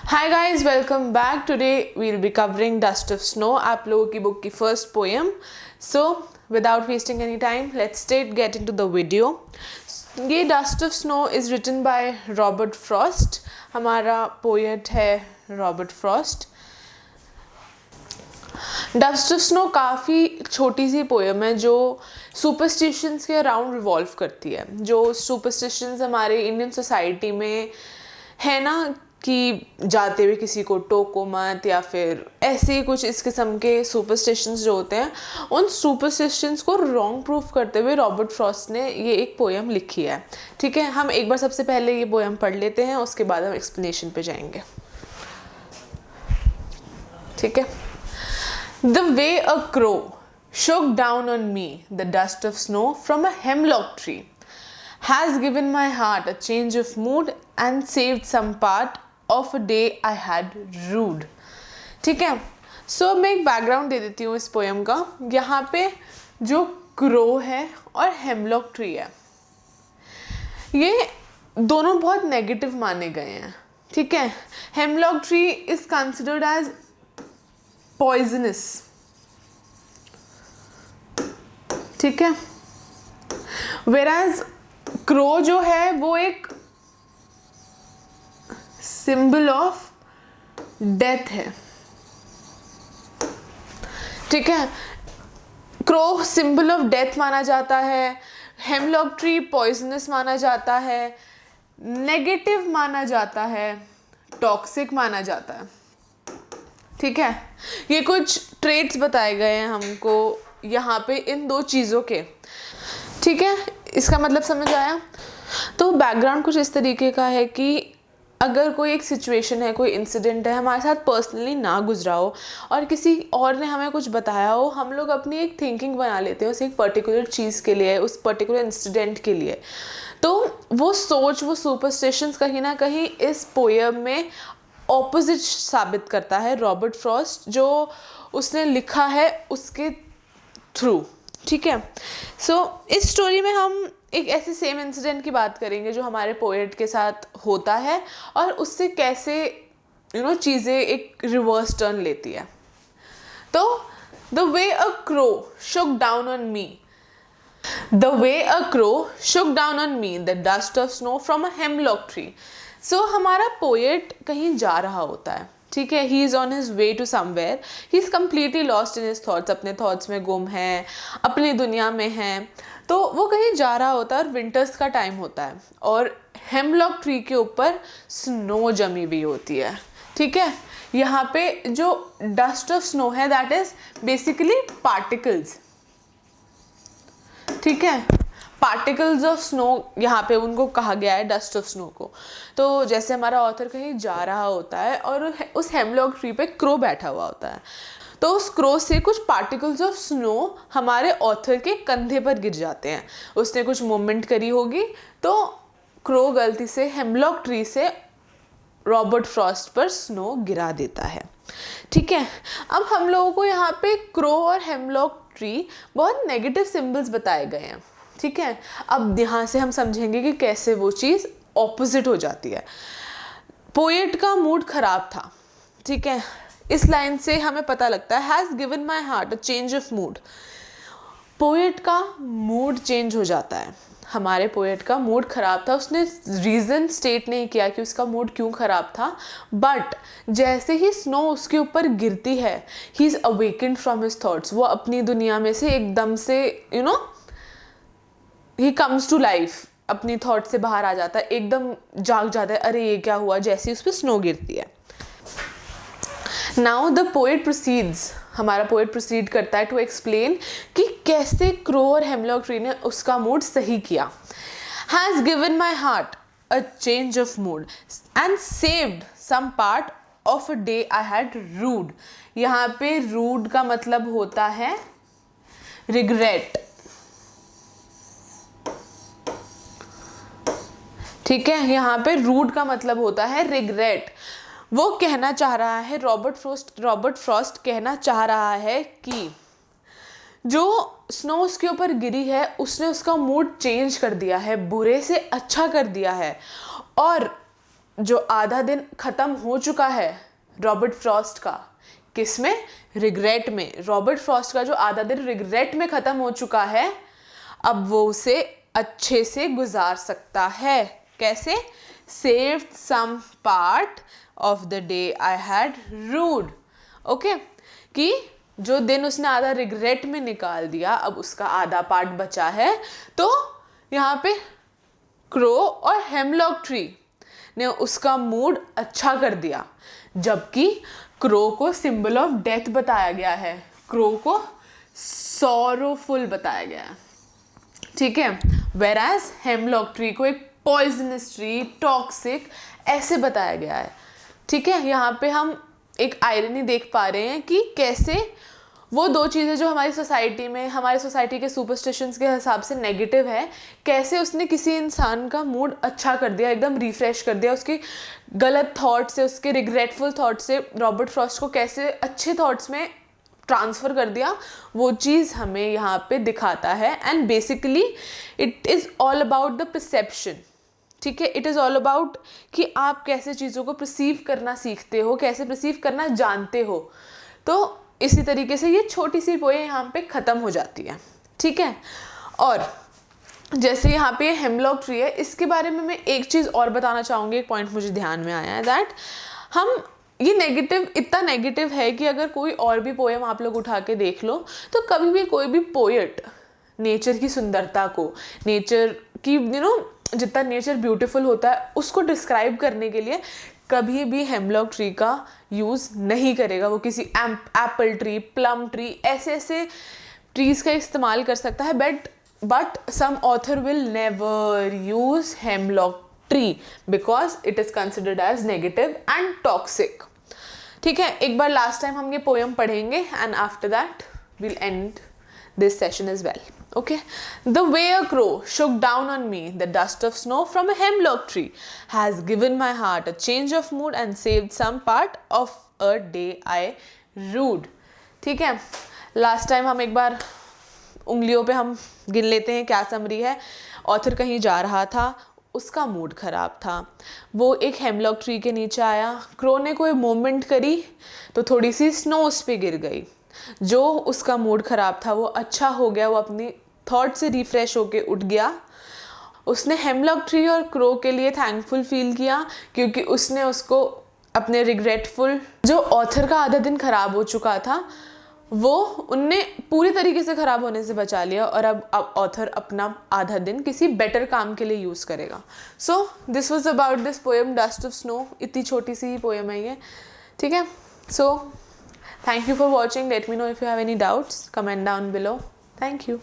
Hi guys, welcome back. Today we'll be covering Dust of Snow, आप लोगों की book की first poem. So without wasting any time, let's straight get into the video. ये Dust of Snow is written by Robert Frost. हमारा poet है Robert Frost. Dust of snow काफ़ी छोटी सी poem है जो सुपरस्टिशंस के अराउंड रिवॉल्व करती है. जो सुपरस्टिशंस हमारे इंडियन सोसाइटी में है ना कि जाते हुए किसी को टोको मत या फिर ऐसे कुछ इस किस्म के सुपरस्टिशंस जो होते हैं, उन सुपरस्टिशंस को रॉन्ग प्रूफ करते हुए रॉबर्ट फ्रॉस्ट ने ये एक पोएम लिखी है. ठीक है, हम एक बार सबसे पहले ये पोएम पढ़ लेते हैं, उसके बाद हम एक्सप्लेनेशन पे जाएंगे. ठीक है. The way a crow shook down on me the dust of snow from a hemlock tree has given my heart a change of mood and saved some part of a day I had rued. ठीक है. सो मैं एक background दे देती हूँ इस poem का. यहाँ पे जो क्रो है और हेमलॉक ट्री है, ये दोनों बहुत नेगेटिव माने गए हैं. ठीक है. Hemlock tree is considered as poisonous. ठीक है. वेराज क्रो जो है वो एक सिंबल ऑफ डेथ है. ठीक है. क्रो सिंबल ऑफ डेथ माना जाता है. हेमलॉक ट्री पॉइजनस माना जाता है, नेगेटिव माना जाता है, टॉक्सिक माना जाता है. ठीक है. ये कुछ ट्रेट्स बताए गए हैं हमको यहाँ पे इन दो चीज़ों के. ठीक है. इसका मतलब समझ आया. तो बैकग्राउंड कुछ इस तरीके का है कि अगर कोई एक सिचुएशन है, कोई इंसिडेंट है, हमारे साथ पर्सनली ना गुजरा हो और किसी और ने हमें कुछ बताया हो, हम लोग अपनी एक थिंकिंग बना लेते हैं उस एक पर्टिकुलर चीज़ के लिए, उस पर्टिकुलर इंसिडेंट के लिए. तो वो सोच, वो सुपरस्टिशंस कहीं ना कहीं इस पोएम में ऑपोजिट साबित करता है रॉबर्ट फ्रॉस्ट, जो उसने लिखा है उसके थ्रू. ठीक है. सो इस स्टोरी में हम एक ऐसे सेम इंसिडेंट की बात करेंगे जो हमारे पोएट के साथ होता है और उससे कैसे चीज़ें एक रिवर्स टर्न लेती है. तो the way a crow shook down on me, the way a crow shook down on me the dust of snow from a hemlock tree. So हमारा पोएट कहीं जा रहा होता है. ठीक है. He is on his way to somewhere. He is completely lost in his thoughts. अपने thoughts में गुम है, अपनी दुनिया में है. तो वो कहीं जा रहा होता है और विंटर्स का टाइम होता है और हेमलॉक ट्री के ऊपर स्नो जमी हुई होती है. ठीक है. यहाँ पे जो डस्ट ऑफ स्नो है दैट इज बेसिकली पार्टिकल्स. ठीक है. पार्टिकल्स ऑफ स्नो यहाँ पे उनको कहा गया है, डस्ट ऑफ स्नो को. तो जैसे हमारा ऑथर कहीं जा रहा होता है और उस हेमलॉक ट्री पे क्रो बैठा हुआ होता है, तो उस क्रो से कुछ पार्टिकल्स ऑफ स्नो हमारे ऑथर के कंधे पर गिर जाते हैं. उसने कुछ मूवमेंट करी होगी तो क्रो गलती से हेमलॉक ट्री से रॉबर्ट फ्रॉस्ट पर स्नो गिरा देता है. ठीक है. अब हम लोगों को यहाँ पे क्रो और हेमलॉक ट्री बहुत नेगेटिव सिंबल्स बताए गए हैं. ठीक है. अब यहाँ से हम समझेंगे कि कैसे वो चीज़ ऑपोजिट हो जाती है. पोएट का मूड खराब था. ठीक है. इस लाइन से हमें पता लगता है has given my heart a change of mood. Poet का मूड चेंज हो जाता है. हमारे पोएट का मूड खराब था. उसने रीज़न स्टेट नहीं किया कि उसका मूड क्यों खराब था, बट जैसे ही स्नो उसके ऊपर गिरती है he is awakened from his thoughts. वो अपनी दुनिया में से एकदम से ही कम्स टू लाइफ, अपनी थॉट से बाहर आ जाता है, एकदम जाग जाता है. अरे ये क्या हुआ, जैसे उस पर स्नो गिरती है. नाउ द पोएट प्रोसीड्स, हमारा पोएट प्रोसीड करता है टू एक्सप्लेन कि कैसे क्रो और हेमलॉक ट्री ने उसका मूड सही किया. Has given my heart a change of mood and saved some part of a day I had rued. यहाँ पे रूड का मतलब होता है रिग्रेट. ठीक है. यहाँ पे रूड का मतलब होता है रिग्रेट. वो कहना चाह रहा है, रॉबर्ट फ्रॉस्ट कहना चाह रहा है कि जो स्नो उसके ऊपर गिरी है उसने उसका मूड चेंज कर दिया है, बुरे से अच्छा कर दिया है. और जो आधा दिन ख़त्म हो चुका है रॉबर्ट फ्रॉस्ट का, किस में? रिग्रेट में। रॉबर्ट फ्रॉस्ट का जो आधा दिन रिग्रेट में ख़त्म हो चुका है, अब वो उसे अच्छे से गुजार सकता है। कैसे? Saved some part of the day I had rued. Okay, कि जो दिन उसने आधा रिग्रेट में निकाल दिया, अब उसका आधा पार्ट बचा है। तो यहाँ पे क्रो और हेमलॉक ट्री ने उसका मूड अच्छा कर दिया, जबकि क्रो को सिंबल ऑफ डेथ बताया गया है, क्रो को सॉरोफुल बताया गया है, ठीक है। वेराज हेमलॉक ट्री को एक पॉइजनस ट्री, टॉक्सिक ऐसे बताया गया है, ठीक है। यहाँ पे हम एक आयरनी देख पा रहे हैं कि कैसे वो दो चीज़ें जो हमारी सोसाइटी में, हमारे सोसाइटी के सुपरस्टिशंस के हिसाब से नेगेटिव है, कैसे उसने किसी इंसान का मूड अच्छा कर दिया, एकदम रिफ्रेश कर दिया, उसके गलत थॉट से, उसके रिग्रेटफुल थॉट से रॉबर्ट फ्रॉस्ट को कैसे अच्छे थॉट्स में ट्रांसफ़र कर दिया, वो चीज़ हमें यहाँ पे दिखाता है। And basically it is all about the perception, ठीक है। इट इज़ ऑल अबाउट कि आप कैसे चीज़ों को परसीव करना सीखते हो, कैसे परसीव करना जानते हो। तो इसी तरीके से ये छोटी सी पोएम यहाँ पे ख़त्म हो जाती है, ठीक है। और जैसे यहाँ पे हेमलॉक ट्री है, इसके बारे में मैं एक चीज़ और बताना चाहूँगी, एक पॉइंट मुझे ध्यान में आया है दैट हम ये नेगेटिव, इतना नेगेटिव है कि अगर कोई और भी पोएम आप लोग उठा के देख लो, तो कभी भी कोई भी पोएट नेचर की सुंदरता को, नेचर की जितना नेचर ब्यूटीफुल होता है उसको डिस्क्राइब करने के लिए कभी भी हेमलॉक ट्री का यूज़ नहीं करेगा। वो किसी एप्पल ट्री, प्लम ट्री, ऐसे ऐसे ट्रीज़ का इस्तेमाल कर सकता है, but some author will never use hemlock tree because it is considered as negative and toxic, ठीक है। एक बार लास्ट टाइम हम ये पोएम पढ़ेंगे and after that will and this session as well. Okay, the way a crow shook down on me the dust of snow from a hemlock tree has given my heart a change of mood and saved some part of a day I rued. ठीक है, last time हम एक बार उंगलियों पे हम गिन लेते हैं क्या समरी है। ऑथर कहीं जा रहा था, उसका मूड ख़राब था, वो एक हेमलॉक ट्री के नीचे आया, क्रो ने कोई मूवमेंट करी तो थोड़ी सी स्नो उस पे गिर गई, जो उसका मूड ख़राब था वो अच्छा हो गया, वो अपनी थॉट से रिफ़्रेश होके उठ गया। उसने हेमलॉक ट्री और क्रो के लिए थैंकफुल फील किया क्योंकि उसने उसको अपने रिग्रेटफुल, जो ऑथर का आधा दिन ख़राब हो चुका था, वो उनने पूरी तरीके से ख़राब होने से बचा लिया और अब ऑथर अपना आधा दिन किसी बेटर काम के लिए यूज़ करेगा। So this was about this poem dust of snow. इतनी छोटी सी ही पोएम है ये, ठीक है। सो thank you for watching. Let me know if you have any doubts. Comment down below. Thank you.